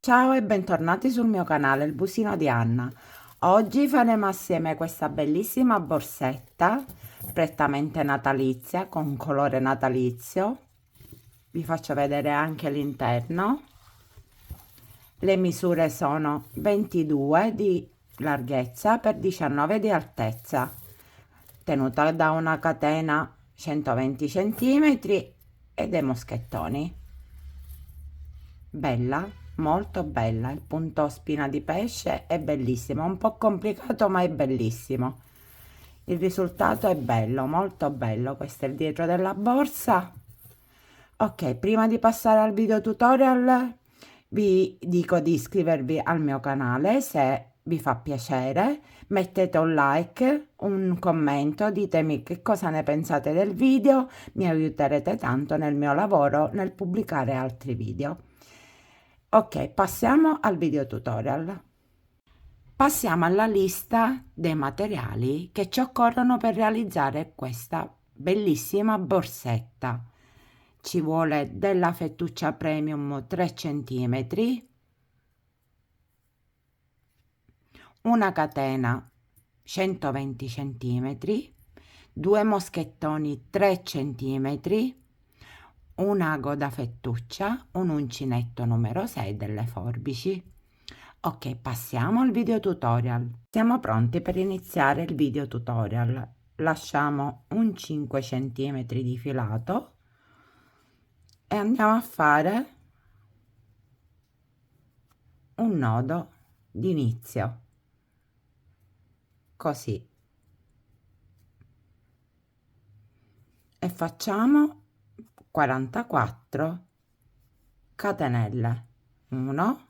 Ciao e bentornati sul mio canale Il Busino di Anna. Oggi faremo assieme questa bellissima borsetta prettamente natalizia con colore natalizio. Vi faccio vedere anche l'interno. Le misure sono 22 di larghezza per 19 di altezza, tenuta da una catena 120 cm e dei moschettoni. Bella, molto bella. Il punto spina di pesce è bellissimo, un po' complicato ma è bellissimo. Il risultato è bello, molto bello. Questo è il dietro della borsa. Ok, prima di passare al video tutorial vi dico di iscrivervi al mio canale se vi fa piacere, mettete un like, un commento, ditemi che cosa ne pensate del video, mi aiuterete tanto nel mio lavoro nel pubblicare altri video. Ok, passiamo al video tutorial. Passiamo alla lista dei materiali che ci occorrono per realizzare questa bellissima borsetta. Ci vuole della fettuccia premium 3 cm, una catena 120 cm, due moschettoni 3 cm, un ago da fettuccia, un uncinetto numero 6 delle forbici. Ok, passiamo al video tutorial. Siamo pronti per iniziare il video tutorial. Lasciamo un 5 cm di filato e andiamo a fare un nodo d'inizio, così, e facciamo 44 catenelle. 1,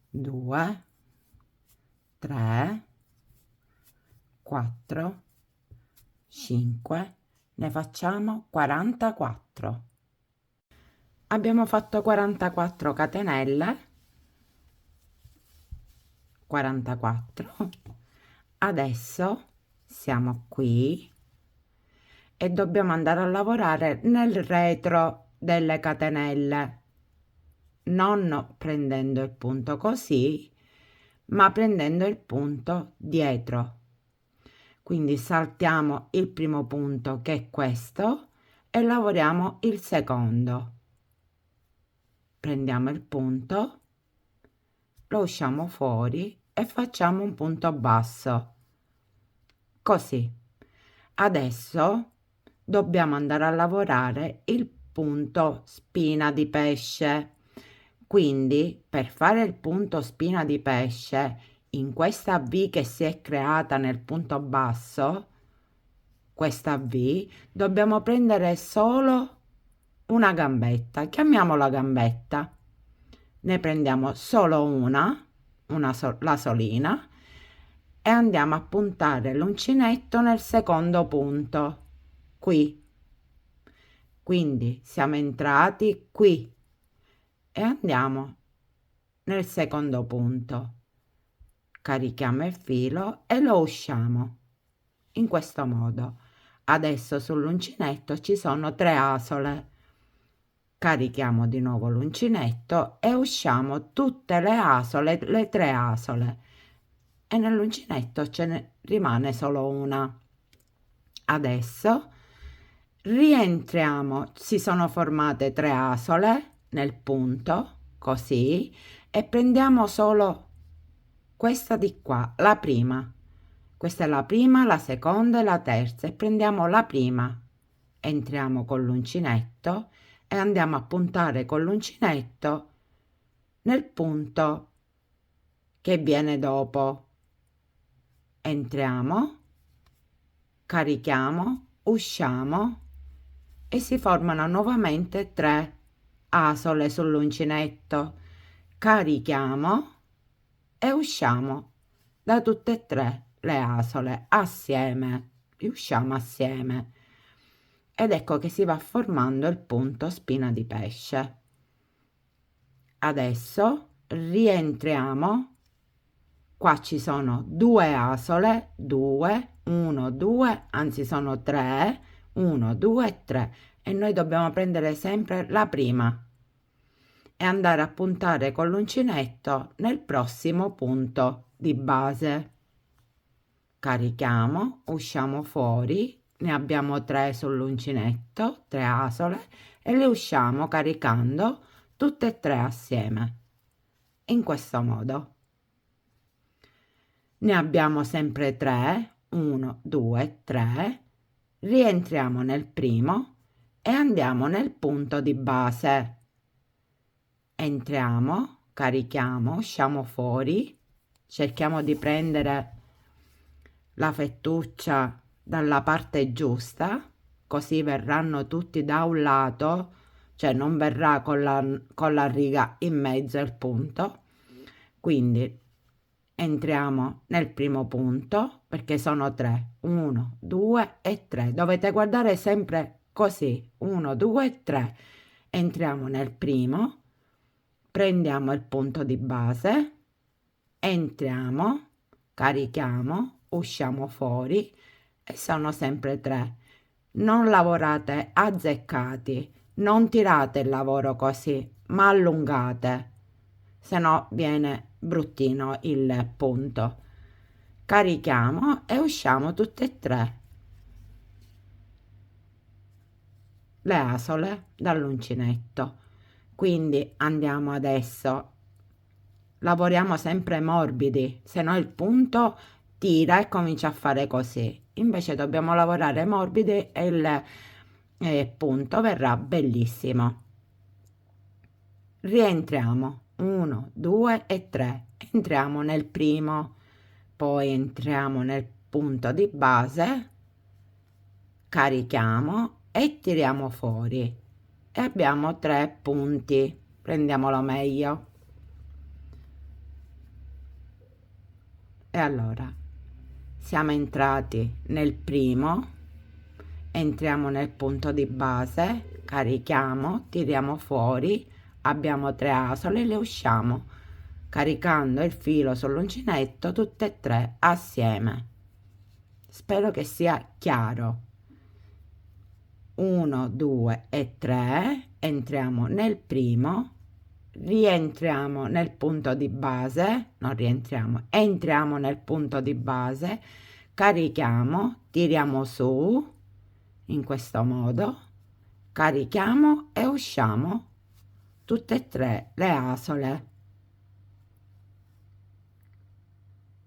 2, 3, 4, 5, ne facciamo 44. Abbiamo fatto 44 catenelle, 44. Adesso siamo qui e dobbiamo andare a lavorare nel retro delle catenelle, non prendendo il punto così, ma prendendo il punto dietro. Quindi saltiamo il primo punto, che è questo, e lavoriamo il secondo. Prendiamo il punto, lo usciamo fuori e facciamo un punto basso, così. Adesso dobbiamo andare a lavorare il punto spina di pesce. Quindi per fare il punto spina di pesce in questa V che si è creata nel punto basso, questa V, dobbiamo prendere solo una gambetta, chiamiamola gambetta, ne prendiamo solo una la solina, e andiamo a puntare l'uncinetto nel secondo punto, qui. Quindi siamo entrati qui e andiamo nel secondo punto, carichiamo il filo e lo usciamo in questo modo. Adesso sull'uncinetto ci sono 3 asole, carichiamo di nuovo l'uncinetto e usciamo tutte le asole, le 3 asole, e nell'uncinetto ce ne rimane solo una. Adesso rientriamo, si sono formate 3 asole nel punto, così, e prendiamo solo questa di qua, la prima. Questa è la prima, la seconda e la terza, e prendiamo la prima, entriamo con l'uncinetto e andiamo a puntare con l'uncinetto nel punto che viene dopo. Entriamo, carichiamo, usciamo e si formano nuovamente 3 asole sull'uncinetto. Carichiamo e usciamo da tutte e 3 le asole assieme, riusciamo assieme, ed ecco che si va formando il punto spina di pesce. Adesso rientriamo, qua ci sono 2 asole, 2, 1, 2, anzi sono 3, 1, 2, 3, e noi dobbiamo prendere sempre la prima e andare a puntare con l'uncinetto nel prossimo punto di base. Carichiamo, usciamo fuori, ne abbiamo 3 sull'uncinetto, 3 asole, e le usciamo caricando tutte e 3 assieme, in questo modo. Ne abbiamo sempre 3, 1, 2, 3, rientriamo nel primo e andiamo nel punto di base. Entriamo, carichiamo, usciamo fuori, cerchiamo di prendere la fettuccia dalla parte giusta, così verranno tutti da un lato, cioè non verrà con la riga in mezzo il punto. Quindi entriamo nel primo punto, perché sono 3, 1, 2 e 3, dovete guardare sempre così, 1, 2 e 3, entriamo nel primo, prendiamo il punto di base, entriamo, carichiamo, usciamo fuori e sono sempre 3. Non lavorate azzeccati, non tirate il lavoro così, ma allungate, se no viene bruttino il punto. Carichiamo e usciamo tutte e 3 le asole dall'uncinetto. Quindi andiamo adesso, lavoriamo sempre morbidi, se no il punto tira e comincia a fare così. Invece dobbiamo lavorare morbidi e il punto verrà bellissimo. Rientriamo 1, 2 e 3, entriamo nel primo, poi entriamo nel punto di base, carichiamo e tiriamo fuori e abbiamo 3 punti. Prendiamolo meglio. E allora siamo entrati nel primo, entriamo nel punto di base, carichiamo, tiriamo fuori, abbiamo 3 asole e le usciamo caricando il filo sull'uncinetto tutte e 3 assieme. Spero che sia chiaro. 1, 2 e 3, entriamo nel primo, rientriamo nel punto di base, non rientriamo, entriamo nel punto di base, carichiamo, tiriamo su in questo modo, carichiamo e usciamo tutte e 3 le asole.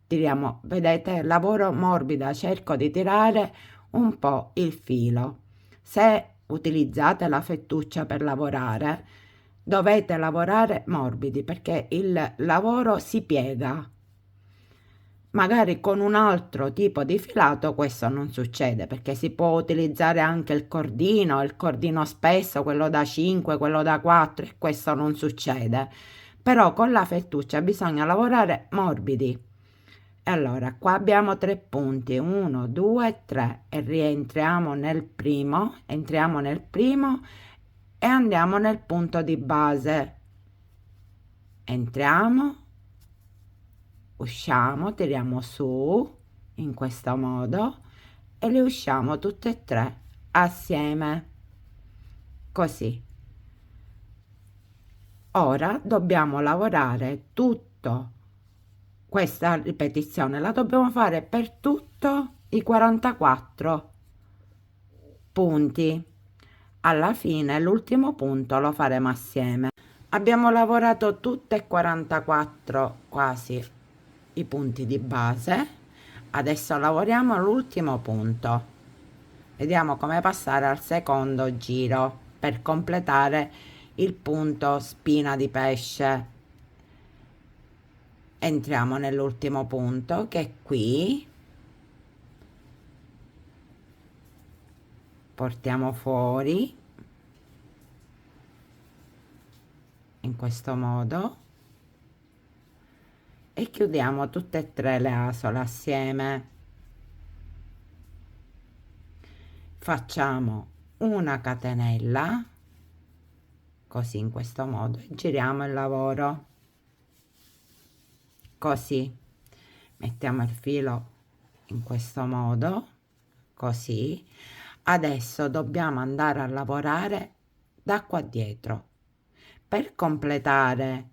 Tiriamo, vedete, lavoro morbida, cerco di tirare un po' il filo. Se utilizzate la fettuccia per lavorare, dovete lavorare morbidi perché il lavoro si piega. Magari con un altro tipo di filato questo non succede, perché si può utilizzare anche il cordino spesso, quello da 5, quello da 4, e questo non succede. Però con la fettuccia bisogna lavorare morbidi. E allora qua abbiamo 3 punti, 1, 2, 3, e rientriamo nel primo, entriamo nel primo e andiamo nel punto di base. Entriamo, usciamo, tiriamo su in questo modo e le usciamo tutte e 3 assieme, così. Ora dobbiamo lavorare tutto, questa ripetizione la dobbiamo fare per tutto i 44 punti. Alla fine l'ultimo punto lo faremo assieme. Abbiamo lavorato tutte e 44 quasi i punti di base, adesso lavoriamo l'ultimo punto, vediamo come passare al secondo giro per completare il punto spina di pesce. Entriamo nell'ultimo punto che è qui, portiamo fuori in questo modo e chiudiamo tutte e 3 le asole assieme. Facciamo una catenella così, in questo modo, e giriamo il lavoro così. Mettiamo il filo in questo modo, così. Adesso dobbiamo andare a lavorare da qua dietro. per completare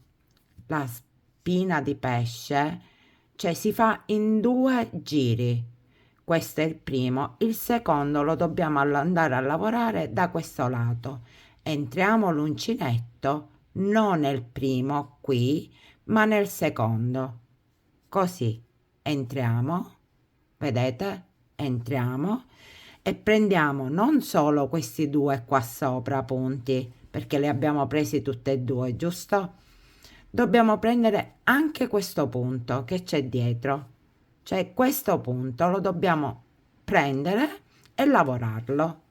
la spina di pesce, cioè si fa in 2 giri. Questo è il primo. Il secondo lo dobbiamo andare a lavorare da questo lato. Entriamo l'uncinetto non nel primo qui, ma nel secondo. Così entriamo, vedete? Entriamo e prendiamo non solo questi 2 qua sopra punti, perché li abbiamo presi tutti e 2, giusto? Dobbiamo prendere anche questo punto che c'è dietro, cioè questo punto lo dobbiamo prendere e lavorarlo.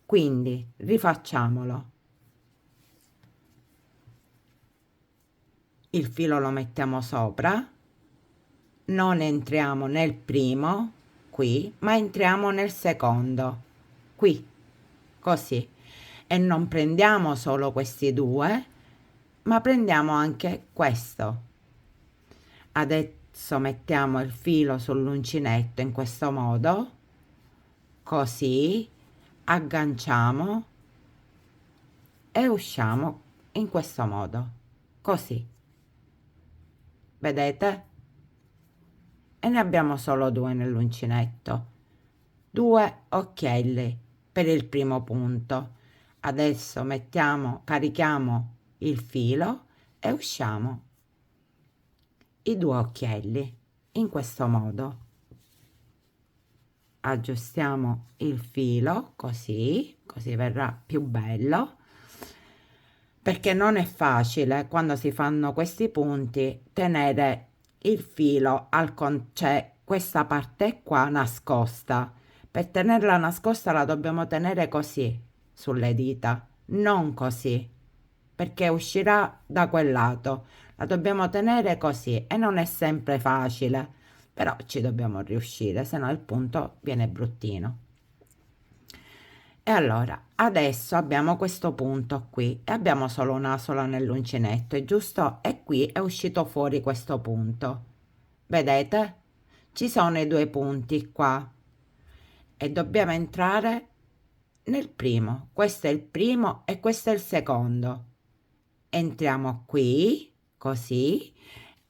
Quindi rifacciamolo. Il filo lo mettiamo sopra, non entriamo nel primo qui, ma entriamo nel secondo qui, così, e non prendiamo solo questi 2, ma prendiamo anche questo. Adesso mettiamo il filo sull'uncinetto in questo modo, così, agganciamo e usciamo in questo modo, così, vedete? E ne abbiamo solo 2 nell'uncinetto, 2 occhielli per il primo punto. Adesso carichiamo il filo e usciamo i 2 occhielli in questo modo. Aggiustiamo il filo così verrà più bello, perché non è facile quando si fanno questi punti tenere il filo cioè questa parte qua nascosta. Per tenerla nascosta la dobbiamo tenere così sulle dita, non così, perché uscirà da quel lato. La dobbiamo tenere così e non è sempre facile, però ci dobbiamo riuscire, se no il punto viene bruttino. E allora adesso abbiamo questo punto qui e abbiamo solo una sola nell'uncinetto, è giusto? E qui è uscito fuori questo punto, vedete? Ci sono i 2 punti qua e dobbiamo entrare nel primo. Questo è il primo e questo è il secondo. Entriamo qui così,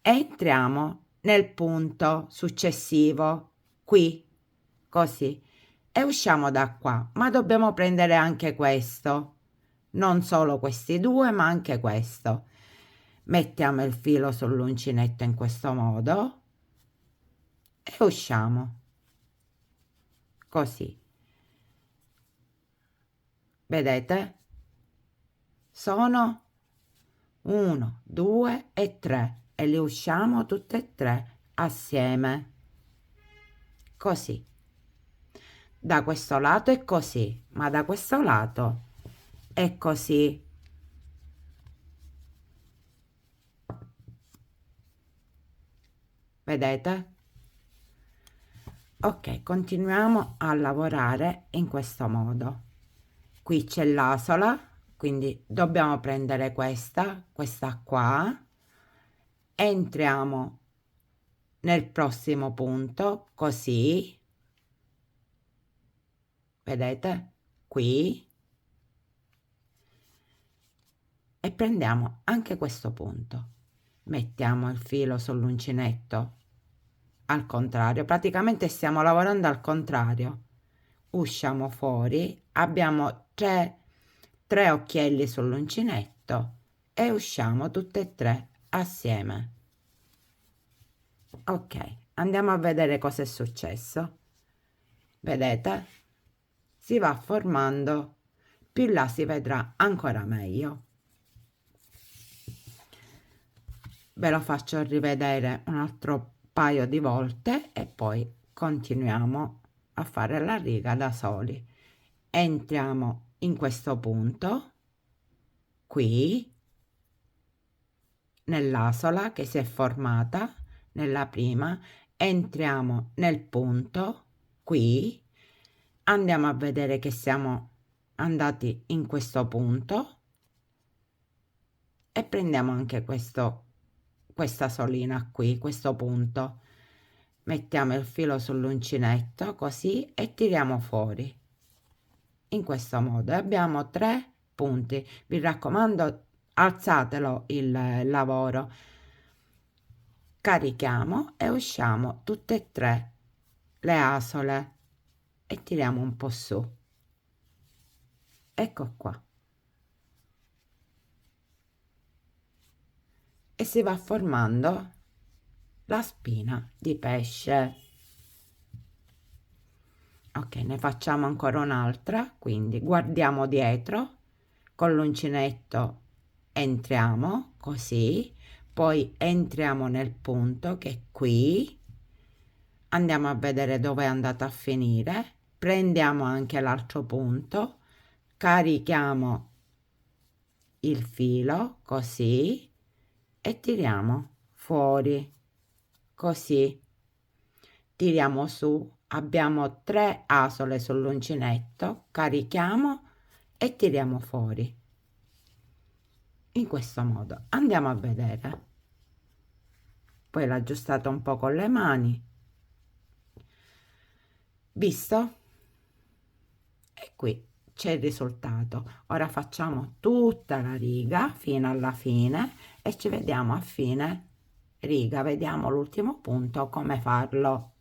entriamo nel punto successivo qui così e usciamo da qua, ma dobbiamo prendere anche questo, non solo questi 2 ma anche questo. Mettiamo il filo sull'uncinetto in questo modo e usciamo così, vedete? Sono 1, 2 e 3 e li usciamo tutte e 3 assieme, così. Da questo lato è così, ma da questo lato è così. Vedete? Ok, continuiamo a lavorare in questo modo. Qui c'è l'asola, quindi dobbiamo prendere questa qua, entriamo nel prossimo punto, così, vedete? Qui, e prendiamo anche questo punto. Mettiamo il filo sull'uncinetto al contrario, praticamente stiamo lavorando al contrario. Usciamo fuori, abbiamo 3 occhielli sull'uncinetto e usciamo tutte e 3 assieme. Ok, andiamo a vedere cosa è successo. Vedete? Si va formando, più là si vedrà ancora meglio. Ve lo faccio rivedere un altro paio di volte e poi continuiamo a fare la riga da soli. Entriamo in questo punto qui nell'asola che si è formata nella prima, entriamo nel punto qui, andiamo a vedere che siamo andati in questo punto e prendiamo anche questa solina qui, questo punto, mettiamo il filo sull'uncinetto così e tiriamo fuori in questo modo e abbiamo 3 punti. Vi raccomando, alzatelo il lavoro. Carichiamo e usciamo tutte e tre le asole e tiriamo un po' su. Ecco qua. E si va formando la spina di pesce. Ok, ne facciamo ancora un'altra, quindi guardiamo dietro, con l'uncinetto entriamo così, poi entriamo nel punto che è qui, andiamo a vedere dove è andata a finire, prendiamo anche l'altro punto, carichiamo il filo così e tiriamo fuori così, tiriamo su, abbiamo 3 asole sull'uncinetto, carichiamo e tiriamo fuori in questo modo. Andiamo a vedere, poi l'aggiustate un po' con le mani, visto? E qui c'è il risultato. Ora facciamo tutta la riga fino alla fine e ci vediamo a fine riga, vediamo l'ultimo punto come farlo.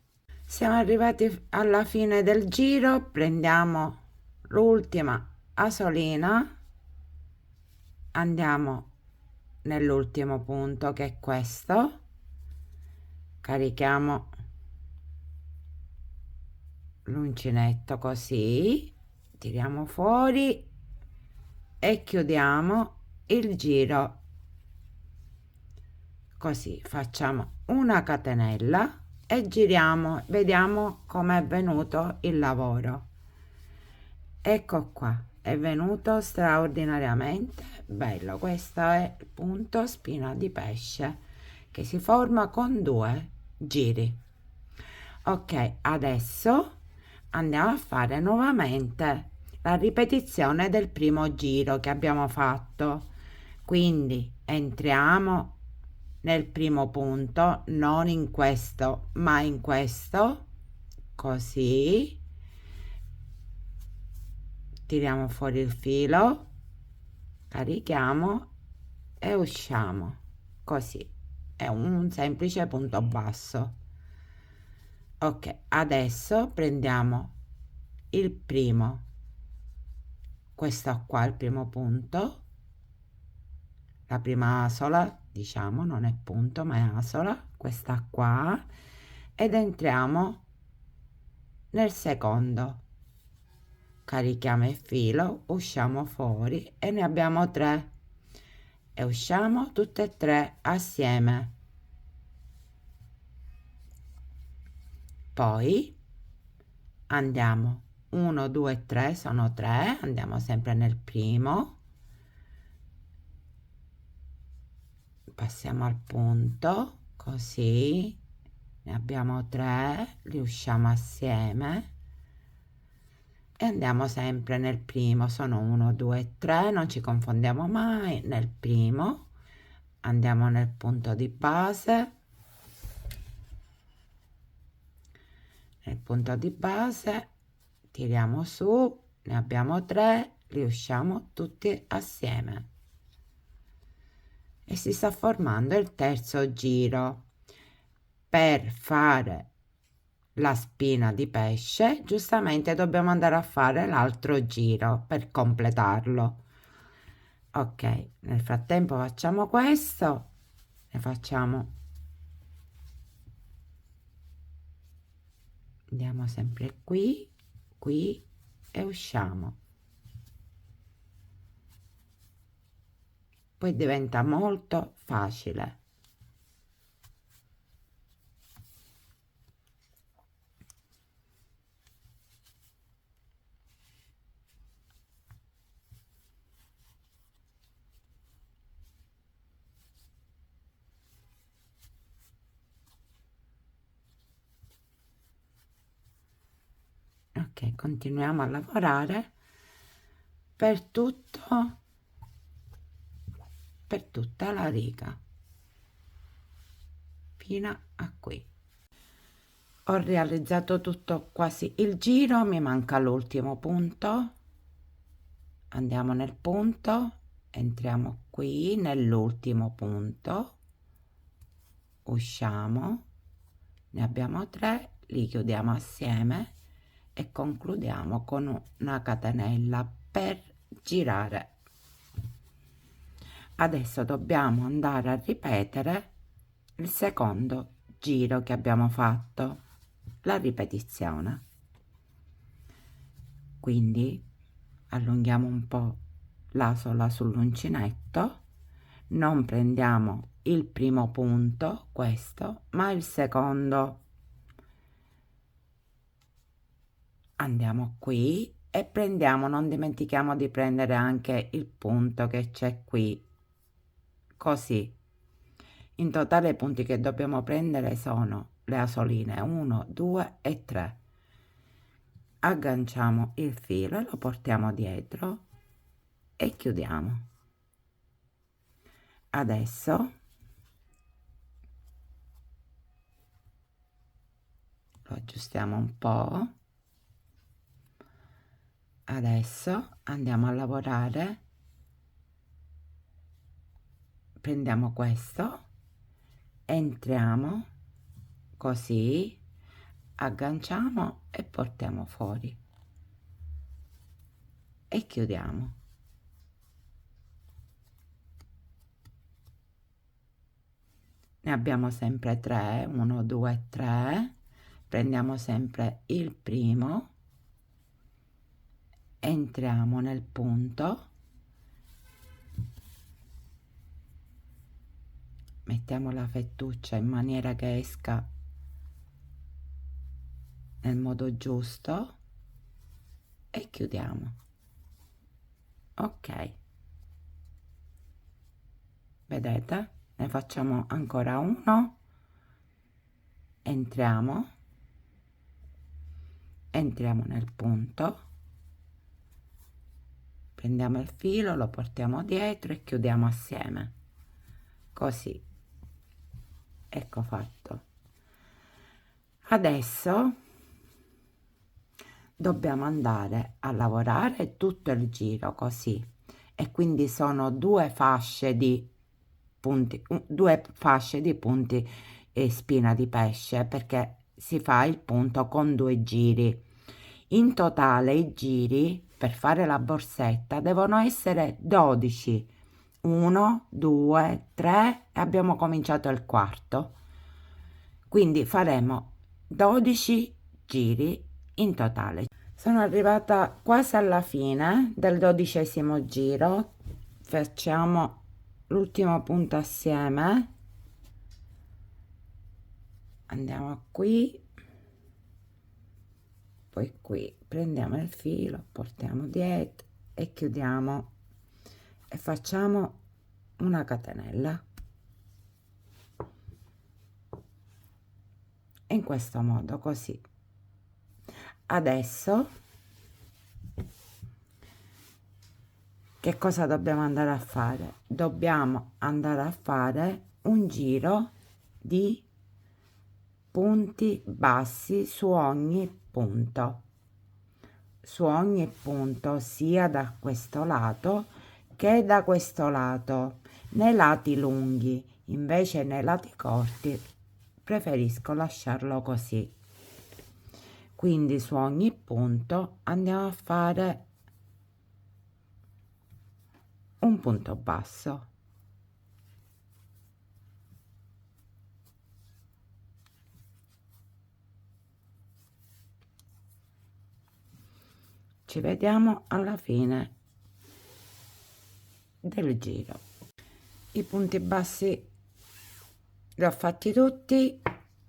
Siamo arrivati alla fine del giro, prendiamo l'ultima asolina, andiamo nell'ultimo punto che è questo, carichiamo l'uncinetto così, tiriamo fuori e chiudiamo il giro così, facciamo una catenella e giriamo, vediamo com'è venuto il lavoro. Ecco qua, è venuto straordinariamente bello. Questo è il punto spina di pesce che si forma con 2 giri. Ok, adesso andiamo a fare nuovamente la ripetizione del primo giro che abbiamo fatto. Quindi entriamo nel primo punto, non in questo ma in questo, così, tiriamo fuori il filo, carichiamo e usciamo così, è un semplice punto basso. Ok, adesso prendiamo il primo, questo qua, il primo punto, la prima asola, diciamo, non è punto ma è asola, questa qua, ed entriamo nel secondo, carichiamo il filo, usciamo fuori e ne abbiamo 3 e usciamo tutte e 3 assieme. Poi andiamo 1 2 3, sono 3, andiamo sempre nel primo, passiamo al punto così, ne abbiamo 3, li usciamo assieme e andiamo sempre nel primo, sono 1 2 3, non ci confondiamo mai, nel primo andiamo nel punto di base, nel punto di base tiriamo su, ne abbiamo 3, li usciamo tutti assieme e si sta formando il terzo giro. Per fare la spina di pesce giustamente dobbiamo andare a fare l'altro giro per completarlo. Ok, nel frattempo facciamo questo, ne facciamo, andiamo sempre qui e usciamo, poi diventa molto facile. Ok, continuiamo a lavorare per tutta la riga fino a qui. Ho realizzato tutto quasi il giro, mi manca l'ultimo punto andiamo nel punto, entriamo qui nell'ultimo punto, usciamo, ne abbiamo 3, li chiudiamo assieme e concludiamo con una catenella per girare. Adesso dobbiamo andare a ripetere il secondo giro che abbiamo fatto, la ripetizione. Quindi allunghiamo un po' l'asola sull'uncinetto, non prendiamo il primo punto, questo, ma il secondo. Andiamo qui e prendiamo, non dimentichiamo di prendere anche il punto che c'è qui, così. In totale i punti che dobbiamo prendere sono le asoline 1, 2 e 3. Agganciamo il filo e lo portiamo dietro e chiudiamo. Adesso lo aggiustiamo un po'. Adesso andiamo a lavorare, prendiamo questo, entriamo così, agganciamo e portiamo fuori e chiudiamo. Ne abbiamo sempre 3, 1, 2, 3, prendiamo sempre il primo, entriamo nel punto, mettiamo la fettuccia in maniera che esca nel modo giusto e chiudiamo. Ok, vedete? Ne facciamo ancora uno, entriamo nel punto, prendiamo il filo, lo portiamo dietro e chiudiamo assieme, così. Ecco fatto. Adesso dobbiamo andare a lavorare tutto il giro così, e quindi sono due fasce di punti, e spina di pesce, perché si fa il punto con 2 giri. In totale i giri per fare la borsetta devono essere 12. 1, 2, 3 e abbiamo cominciato il quarto. Quindi faremo 12 giri in totale. Sono arrivata quasi alla fine del 12° giro. Facciamo l'ultimo punto assieme. Andiamo qui, poi qui prendiamo il filo, portiamo dietro e chiudiamo e facciamo una catenella in questo modo, così. Adesso che cosa dobbiamo andare a fare? Dobbiamo andare a fare un giro di punti bassi su ogni punto, sia da questo lato che da questo lato, nei lati lunghi. Invece nei lati corti preferisco lasciarlo così. Quindi su ogni punto andiamo a fare un punto basso. Ci vediamo alla fine del giro. I punti bassi li ho fatti tutti.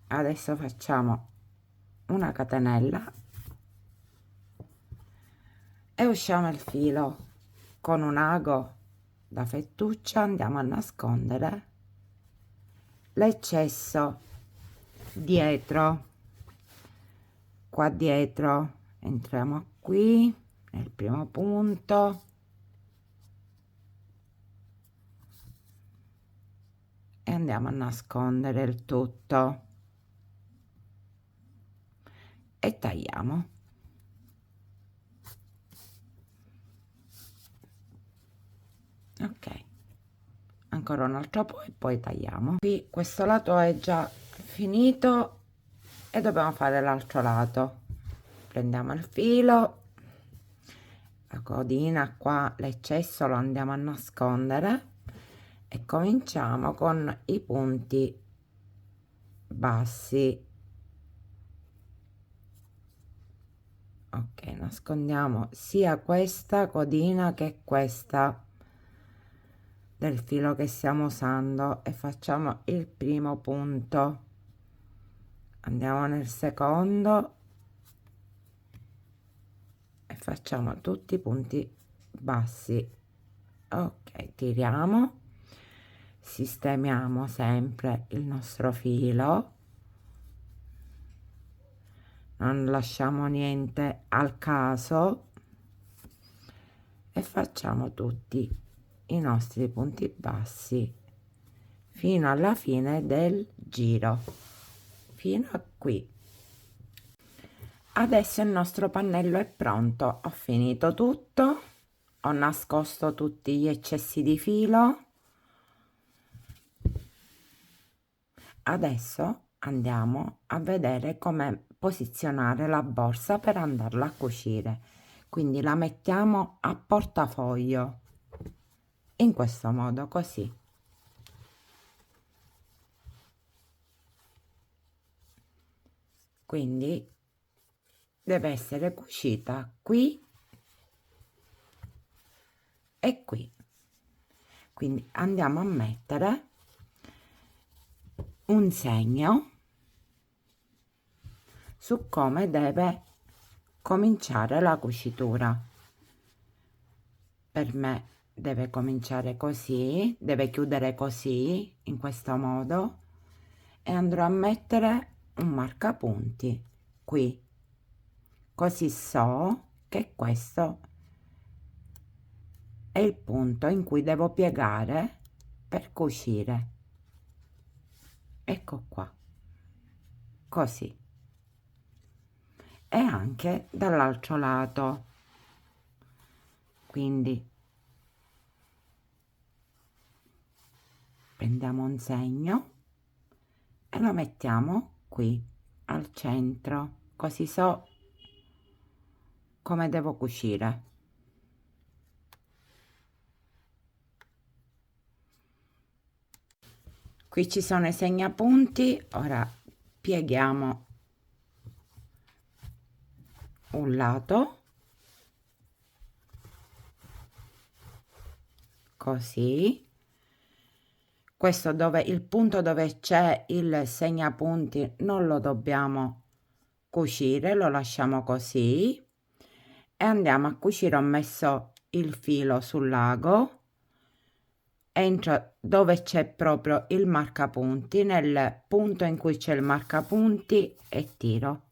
Adesso facciamo una catenella e usciamo il filo con un ago da fettuccia. Andiamo a nascondere l'eccesso dietro. Qua dietro entriamo qui nel primo punto e andiamo a nascondere il tutto e tagliamo. Ok, ancora un altro po' e poi tagliamo. Qui questo lato è già finito e dobbiamo fare l'altro lato. Prendiamo il filo, la codina qua, l'eccesso lo andiamo a nascondere e cominciamo con i punti bassi. Ok, nascondiamo sia questa codina che questa del filo che stiamo usando e facciamo il primo punto, andiamo nel secondo e facciamo tutti i punti bassi. Ok, tiriamo, sistemiamo sempre il nostro filo, non lasciamo niente al caso e facciamo tutti i nostri punti bassi fino alla fine del giro, fino a qui. Adesso il nostro pannello è pronto, ho finito tutto, ho nascosto tutti gli eccessi di filo. Adesso andiamo a vedere come posizionare la borsa per andarla a cucire, quindi la mettiamo a portafoglio in questo modo, così. Quindi deve essere cucita qui e qui. Quindi andiamo a mettere un segno su come deve cominciare la cucitura. Per me deve cominciare così, deve chiudere così, in questo modo, e andrò a mettere un marcapunti qui, così so che questo è il punto in cui devo piegare per cucire. Ecco qua, così. E anche dall'altro lato, quindi prendiamo un segno e lo mettiamo qui al centro, così so come devo cucire. Qui ci sono i segnapunti, ora pieghiamo un lato, così. Questo dove il punto dove c'è il segnapunti non lo dobbiamo cucire, lo lasciamo così e andiamo a cucire. Ho messo il filo sul lago, entro dove c'è proprio il marcapunti, nel punto in cui c'è il marcapunti, e tiro.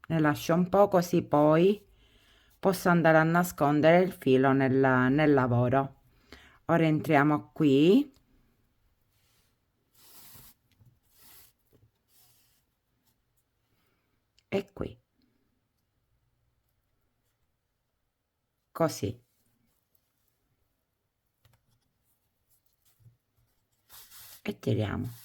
Ne lascio un po' così poi posso andare a nascondere il filo nel lavoro. Ora entriamo qui e qui, così. E tiriamo.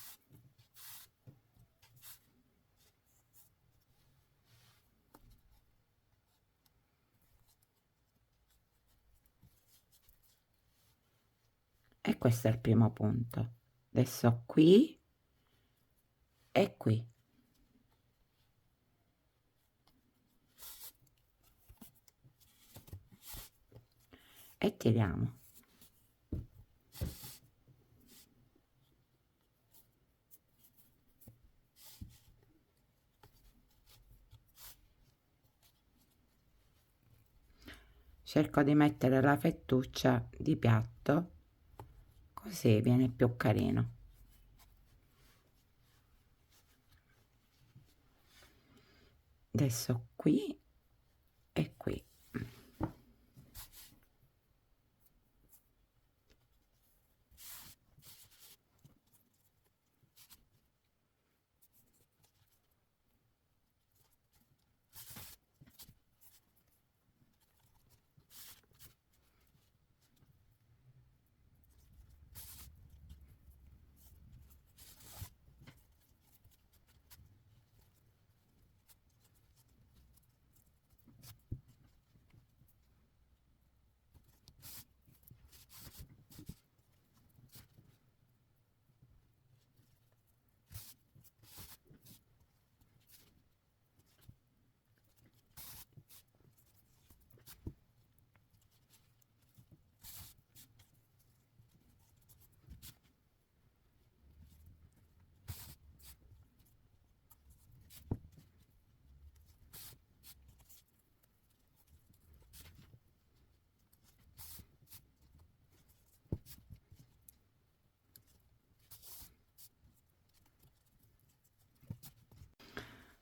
E questo è il primo punto. Adesso qui e qui. E tiriamo. Cerco di mettere la fettuccia di piatto, così viene più carino. Adesso qui e qui.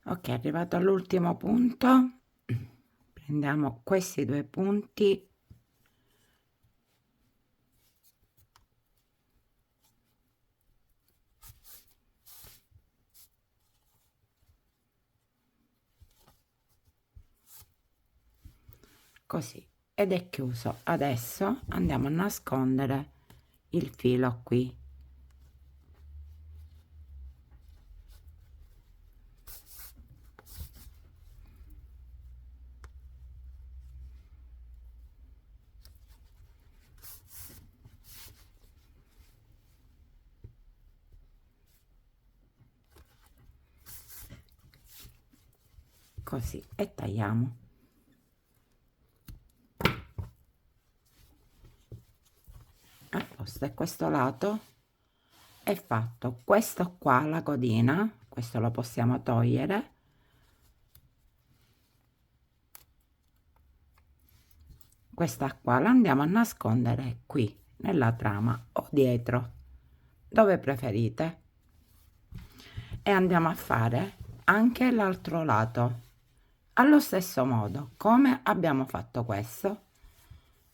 Ok, arrivato all'ultimo punto, prendiamo questi due punti così ed è chiuso. Adesso andiamo a nascondere il filo qui. Così, e tagliamo. A posto, e questo lato è fatto. Questo qua, la codina, questo lo possiamo togliere. Questa qua la andiamo a nascondere qui nella trama o dietro, dove preferite, e andiamo a fare anche l'altro lato allo stesso modo come abbiamo fatto questo.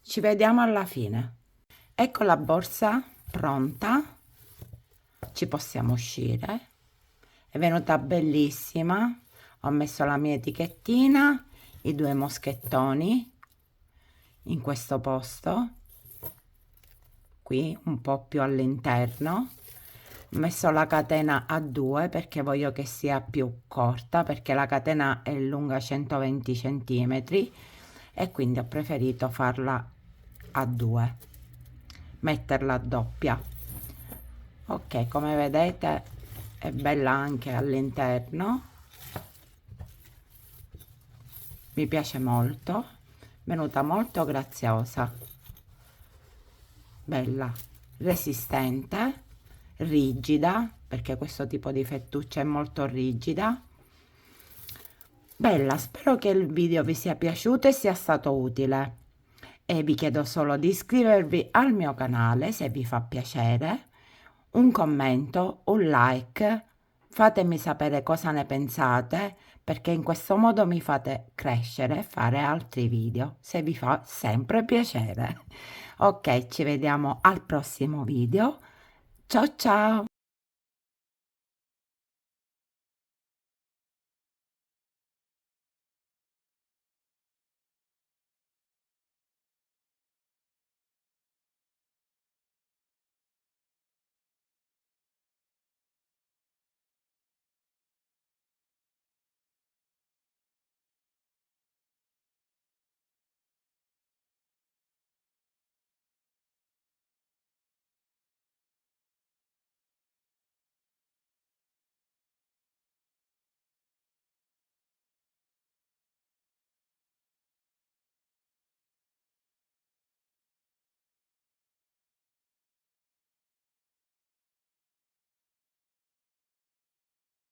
Ci vediamo alla fine. Ecco la borsa pronta, ci possiamo uscire. È venuta bellissima. Ho messo la mia etichettina, i due moschettoni in questo posto qui, un po' più all'interno. Ho messo la catena a 2 perché voglio che sia più corta, perché la catena è lunga 120 centimetri e quindi ho preferito farla a 2, metterla a doppia. Ok, come vedete è bella anche all'interno, mi piace molto, venuta molto graziosa, bella, resistente, rigida, perché questo tipo di fettuccia è molto rigida, bella. Spero che il video vi sia piaciuto e sia stato utile, e vi chiedo solo di iscrivervi al mio canale se vi fa piacere, un commento, un like, fatemi sapere cosa ne pensate, perché in questo modo mi fate crescere e fare altri video, se vi fa sempre piacere. Ok, ci vediamo al prossimo video. Ciao ciao!